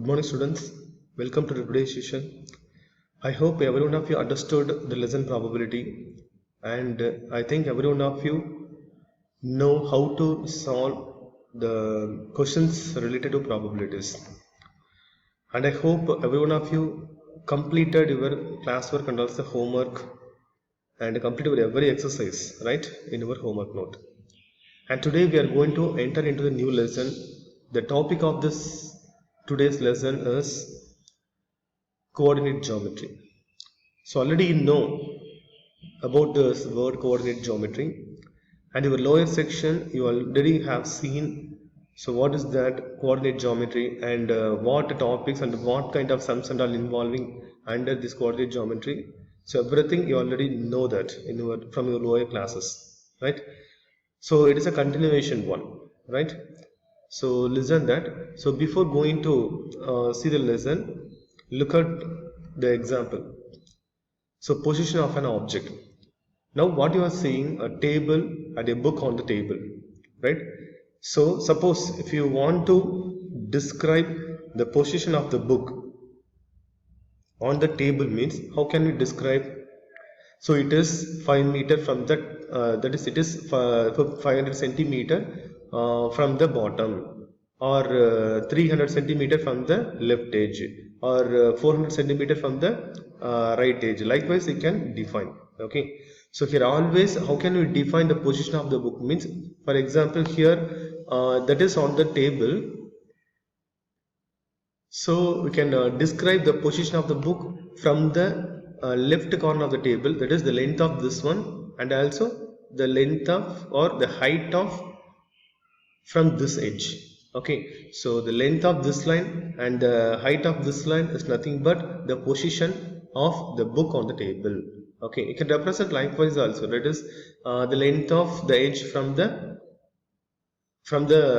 Good morning, students. Welcome to today's session. I hope every one of you understood the lesson probability, and I think every one of you know how to solve the questions related to probabilities. And I hope every one of you completed your classwork and also homework and completed every exercise, right, in your homework note. And today we are going to enter into the new lesson. The topic of this today's lesson is coordinate geometry. So already you know about this word coordinate geometry, and your lower section you already have seen. So what is that coordinate geometry, and what topics and what kind of sums and all involving under this coordinate geometry. So everything you already know that in your from your lower classes, right? So it is a continuation one, right? So listen that. So before going to see the lesson, look at the example. So position of an object. Now what you are seeing, a table and a book on the table, right? So suppose if you want to describe the position of the book on the table, means how can we describe? So it is 5 meter from that is it is 500 centimeter from the bottom, or 300 centimeter from the left edge, or 400 centimeter from the right edge. Likewise you can define. Okay, so here always how can we define the position of the book? Means, for example, here that is on the table. So we can describe the position of the book from the left corner of the table, that is the length of this one, and also the length of or the height of from this edge. Okay, so the length of this line and the height of this line is nothing but the position of the book on the table. Okay, you can represent likewise also, that is the length of the edge from the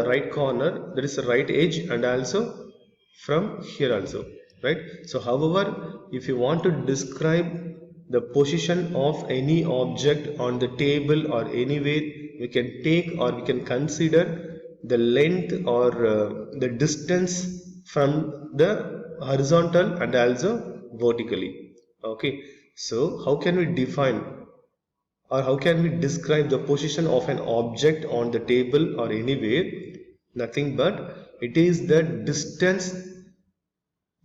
right corner, that is the right edge, and also from here also, right? So however, if you want to describe the position of any object on the table or anywhere, we can take or we can consider the length or the distance from the horizontal and also vertically. Okay, so how can we define or how can we describe the position of an object on the table or anywhere? Nothing but it is the distance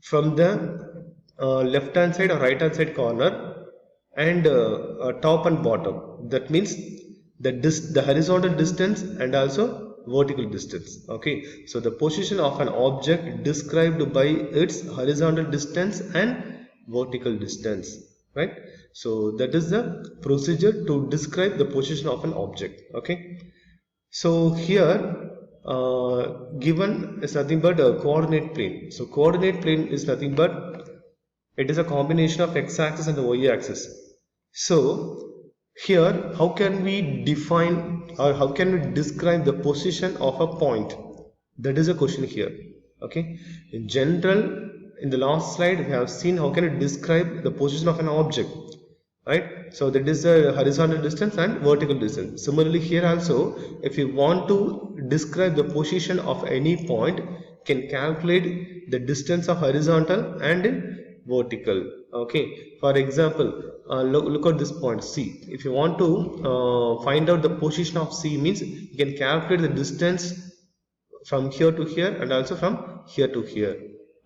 from the left hand side or right hand side corner, and top and bottom. That means the horizontal distance and also vertical distance. Okay, so the position of an object described by its horizontal distance and vertical distance, right? So that is the procedure to describe the position of an object. Okay, so here given is nothing but a coordinate plane. So coordinate plane is nothing but it is a combination of x-axis and the y-axis. So here how can we define or how can we describe the position of a point? That is a question here. Okay, in general, in the last slide we have seen how can we describe the position of an object, right? So that is the horizontal distance and vertical distance. Similarly here also, if you want to describe the position of any point, can calculate the distance of horizontal and vertical. Okay, for example, look at this point C. If you want to find out the position of C, means you can calculate the distance from here to here and also from here to here.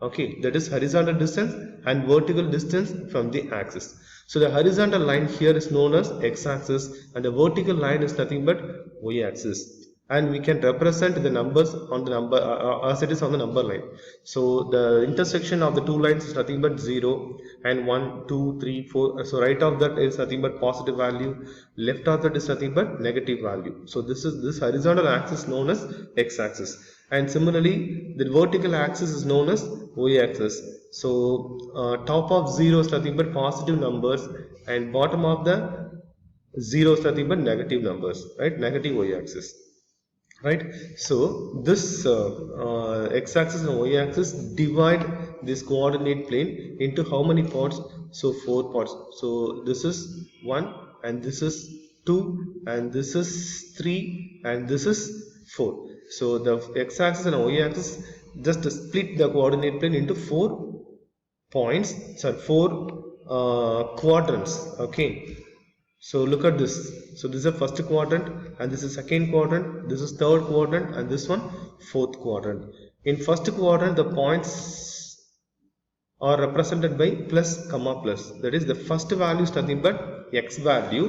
Okay, that is horizontal distance and vertical distance from the axis. So the horizontal line here is known as x-axis and the vertical line is nothing but y-axis, and we can represent the numbers on the number as it is on the number line. So the intersection of the two lines is nothing but 0 and 1 2 3 4. So right of that is nothing but positive value, left of that is nothing but negative value. So this horizontal axis known as x-axis, and similarly the vertical axis is known as y-axis. So top of 0 is nothing but positive numbers and bottom of the 0 is nothing but negative numbers, right? Negative y-axis, right? So this x-axis and y-axis divide this coordinate plane into how many parts? So 4 parts. So this is 1 and this is 2 and this is 3 and this is 4. So the x-axis and y-axis just split the coordinate plane into 4 points, sorry, 4 quadrants. Okay, so look at this. So this is the first quadrant, and this is second quadrant, this is third quadrant, and this one fourth quadrant. In first quadrant, the points are represented by plus comma plus. That is, the first value is nothing but x value,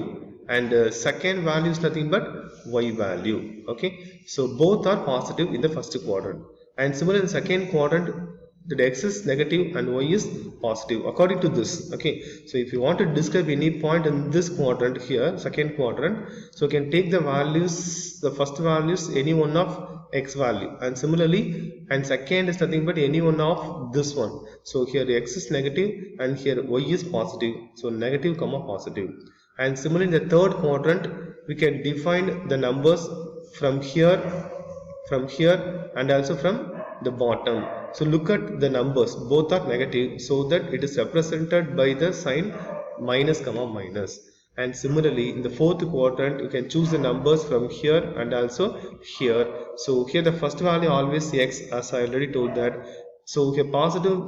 and second value is nothing but y value. Okay, so both are positive in the first quadrant, and similarly in the second quadrant, the x is negative and y is positive according to this. Okay, so if you want to describe any point in this quadrant here, second quadrant, so you can take the values, the first values, any one of x value, and similarly, and second is nothing but any one of this one. So here x is negative and here y is positive, so negative comma positive. And similarly in the third quadrant, we can define the numbers from here, and also from the bottom. So look at the numbers, both are negative, so that it is represented by the sign minus comma minus. And similarly in the fourth quadrant, you can choose the numbers from here and also here. So here the first value always x, as I already told that. So here positive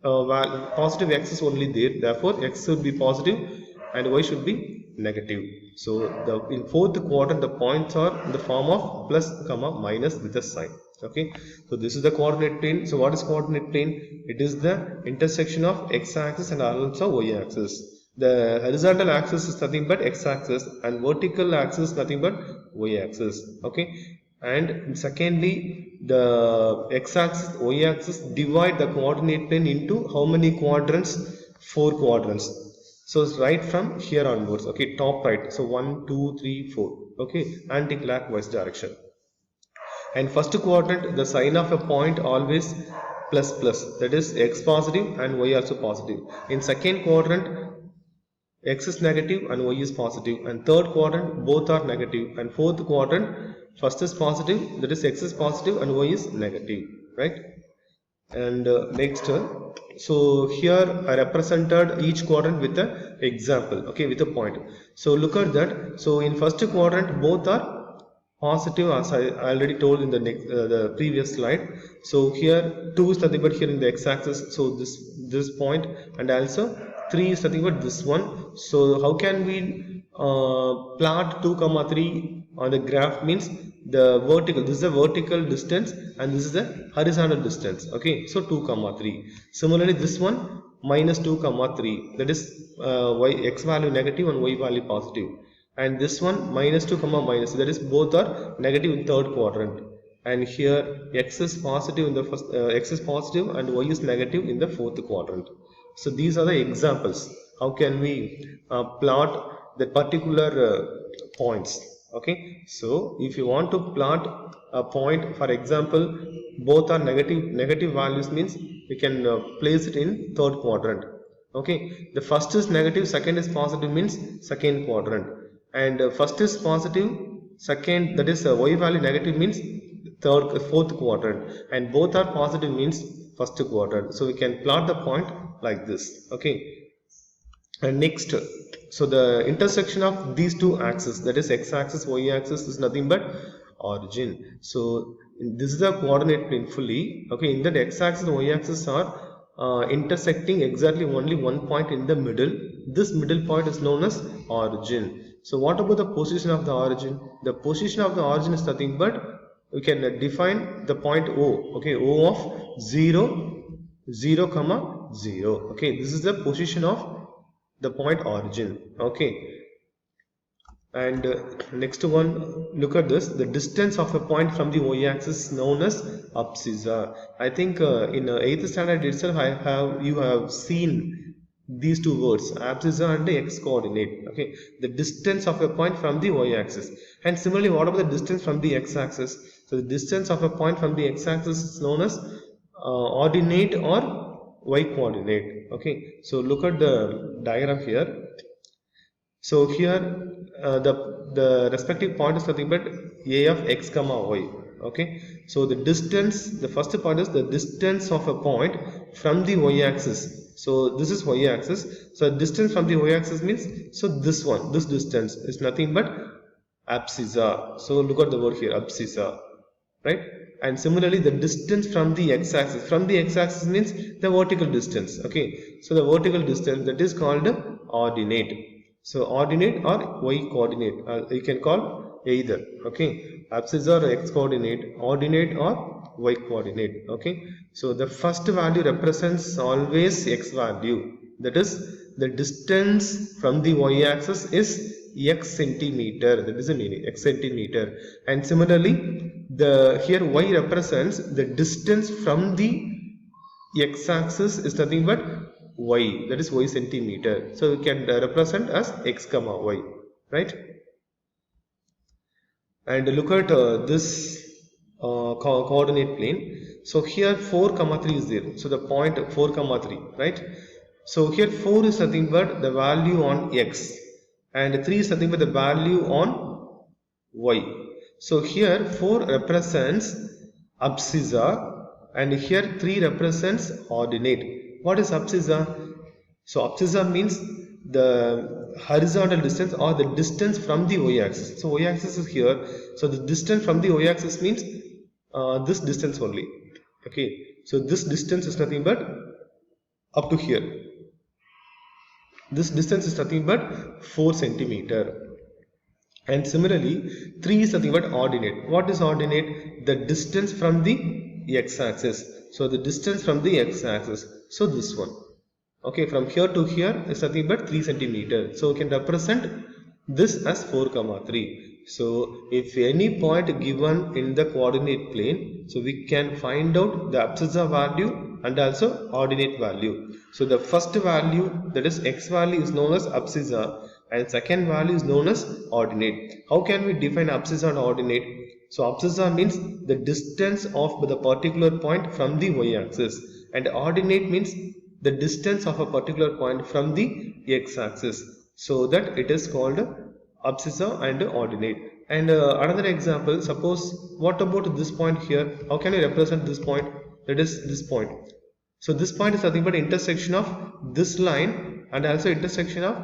x is only there, therefore x should be positive and y should be negative. So in fourth quadrant, the points are in the form of plus comma minus with a sign. Okay, so this is the coordinate plane. So what is coordinate plane? It is the intersection of x-axis and also y-axis. The horizontal axis is nothing but x-axis, and vertical axis is nothing but y-axis. Okay, and secondly, the x-axis, y-axis divide the coordinate plane into how many quadrants? 4 quadrants. So it's right from here onwards. Okay, top right. So 1, 2, 3, 4. Okay, anti-clockwise direction. And first quadrant, the sign of a point always plus plus, that is x positive and y also positive. In second quadrant, x is negative and y is positive, and third quadrant both are negative, and fourth quadrant first is positive, that is x is positive and y is negative, right? And next, so here I represented each quadrant with an example, okay, with a point. So look at that. So in first quadrant, both are positive, as I already told in the previous slide. So here 2 is nothing but here in the x-axis, so this point, and also 3 is nothing but this one. So how can we plot 2 comma 3 on the graph? Means the vertical, this is the vertical distance and this is the horizontal distance. Okay, so 2 comma 3. Similarly this one minus 2 comma 3, that is x value negative and y value positive. And this one minus 2 comma minus, that is both are negative in third quadrant. And here x is positive in the first, x is positive and y is negative in the fourth quadrant. So these are the examples. How can we plot the particular points? Okay, so if you want to plot a point, for example, both are negative values, means we can place it in third quadrant. Okay, the first is negative, second is positive, means second quadrant. And first is positive, second, that is y value negative, means fourth quadrant, and both are positive means first quadrant. So we can plot the point like this. Okay, and next, so the intersection of these two axes, that is x-axis, y-axis, is nothing but origin. So this is the coordinate plane fully. Okay, in that x-axis and y-axis are intersecting exactly only one point in the middle. This middle point is known as origin. So what about the position of the origin? The position of the origin is nothing but, we can define the point O. Okay, O of 0, 0, comma 0. Okay, this is the position of the point origin. Okay, and next one, look at this. The distance of a point from the y-axis is known as abscissa. I think in 8th standard itself, you have seen these two words, abscissa and the x coordinate. Okay, the distance of a point from the y-axis. And similarly, what about the distance from the x-axis? So the distance of a point from the x-axis is known as ordinate or y coordinate. Okay, so look at the diagram here. So here the respective point is nothing but a of x comma y. Okay, so the distance, the first point is the distance of a point from the y-axis. So this is y-axis. So distance from the y-axis means, so this one, this distance is nothing but abscissa. So look at the word here, abscissa, right? And similarly the distance from the x-axis, means the vertical distance. Okay, so the vertical distance, that is called ordinate. So ordinate or y coordinate, you can call either. Okay, abscissa or x coordinate, ordinate or y coordinate. Okay, so the first value represents always x value, that is the distance from the y-axis is x centimeter, that is the meaning, x centimeter. And similarly the here y represents the distance from the x-axis is nothing but y, that is y centimeter. So we can represent as x comma y, right? And look at this coordinate plane. So here 4 comma 3 is there, so the point 4 comma 3, right? So here 4 is nothing but the value on x, and 3 is nothing but the value on y. So here 4 represents abscissa and here 3 represents ordinate. What is abscissa? So abscissa means the horizontal distance or the distance from the y-axis. So y-axis is here, so the distance from the y-axis means this distance only. Okay, so this distance is nothing but up to here. This distance is nothing but 4 centimeter. And similarly 3 is nothing but ordinate. What is ordinate? The distance from the x-axis. So the distance from the x-axis, so this one. Okay, from here to here is nothing but 3 centimeter. So we can represent this as 4 comma 3. So if any point given in the coordinate plane, so we can find out the abscissa value and also ordinate value. So the first value, that is x value, is known as abscissa, and second value is known as ordinate. How can we define abscissa and ordinate? So abscissa means the distance of the particular point from the y-axis, and ordinate means the distance of a particular point from the x-axis, so that it is called abscissa and ordinate. And another example, suppose what about this point here? How can I represent this point? That is this point. So this point is nothing but intersection of this line and also intersection of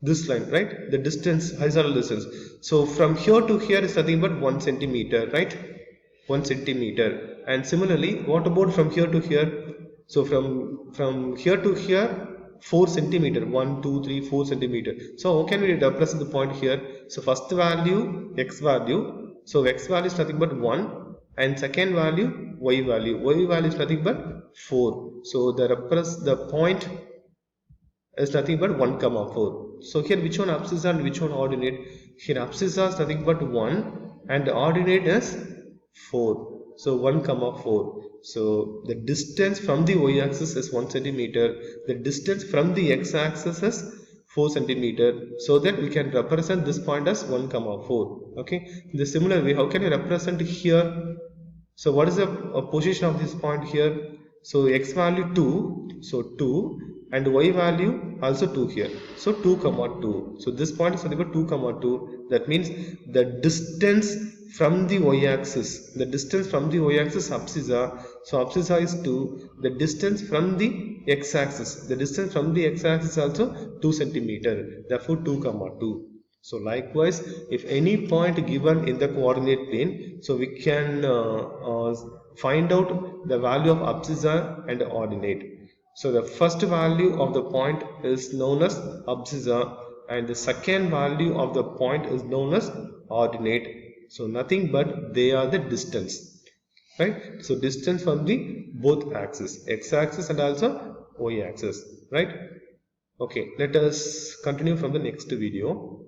this line, right? The distance, horizontal distance. So from here to here is nothing but 1 centimeter, right? 1 centimeter. And similarly, what about from here to here? So from here to here 4 centimeter, 1 2 3 4 centimeter. So how can we represent the point here? So first value x value, so x value is nothing but 1, and second value y value is nothing but 4. So the point is nothing but 1 comma 4. So here which one abscissa and which one ordinate? Here abscissa is nothing but 1 and ordinate is 4. So 1 comma 4. So the distance from the y-axis is 1 centimeter. The distance from the x-axis is 4 centimeter. So that we can represent this point as 1 comma 4. Okay. In the similar way, how can I represent here? So what is the position of this point here? So x value 2. So 2. And y value also 2 here. So 2 comma 2. So this point is nothing but 2 comma 2. That means the distance from the y-axis. The distance from the y-axis abscissa. So abscissa is 2. The distance from the x-axis. The distance from the x-axis is also 2 centimeter. Therefore 2 comma 2. So likewise, if any point given in the coordinate plane, so we can find out the value of abscissa and ordinate. So the first value of the point is known as abscissa and the second value of the point is known as ordinate. So nothing but they are the distance, right? So distance from the both axis, x-axis and also y-axis, right? Okay, let us continue from the next video.